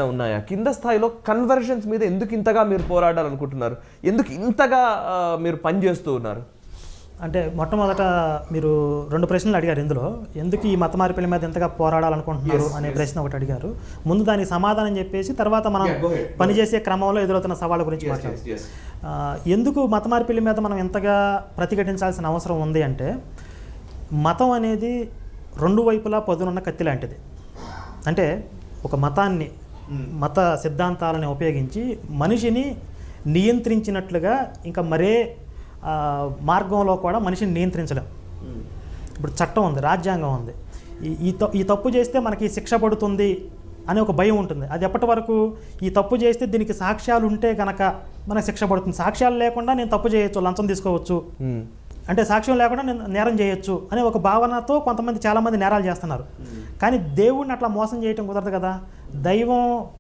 ఉన్నాయా? కింద స్థాయిలో కన్వర్జన్స్ మీద ఎందుకు ఇంతగా మీరు పోరాడాలనుకుంటున్నారు? ఎందుకు ఇంతగా మీరు పనిచేస్తూ ఉన్నారు? అంటే మొట్టమొదట మీరు 2 ప్రశ్నలు అడిగారు ఇందులో. ఎందుకు ఈ మత మార్పిడి మీద ఎంతగా పోరాడాలనుకుంటున్నారు అనే ప్రశ్న ఒకటి అడిగారు. ముందు దానికి సమాధానం చెప్పేసి తర్వాత మనం పనిచేసే క్రమంలో ఎదురవుతున్న సవాళ్ళ గురించి మాట్లాడాలి. ఎందుకు మత మార్పిడి మీద మనం ఎంతగా ప్రతిఘటించాల్సిన అవసరం ఉంది అంటే, మతం అనేది 2 వైపులా పదునున్న కత్తి లాంటిది. అంటే ఒక మతాన్ని, మత సిద్ధాంతాలను ఉపయోగించి మనిషిని నియంత్రించినట్లుగా ఇంకా మరే మార్గంలో కూడా మనిషిని నియంత్రించలేం. ఇప్పుడు చట్టం ఉంది, రాజ్యాంగం ఉంది. ఈ తప్పు చేస్తే మనకి శిక్ష పడుతుంది అనే ఒక భయం ఉంటుంది. అది ఎప్పటి వరకు? ఈ తప్పు చేస్తే దీనికి సాక్ష్యాలు ఉంటే కనుక మనకు శిక్ష పడుతుంది. సాక్ష్యాలు లేకుండా నేను తప్పు చేయొచ్చు, లంచం తీసుకోవచ్చు, అంటే సాక్ష్యం లేకుండా నేను నేరం చేయొచ్చు అనే ఒక భావనతో చాలామంది నేరాలు చేస్తున్నారు. కానీ దేవుడిని అట్లా మోసం చేయటం కుదరదు కదా. దైవం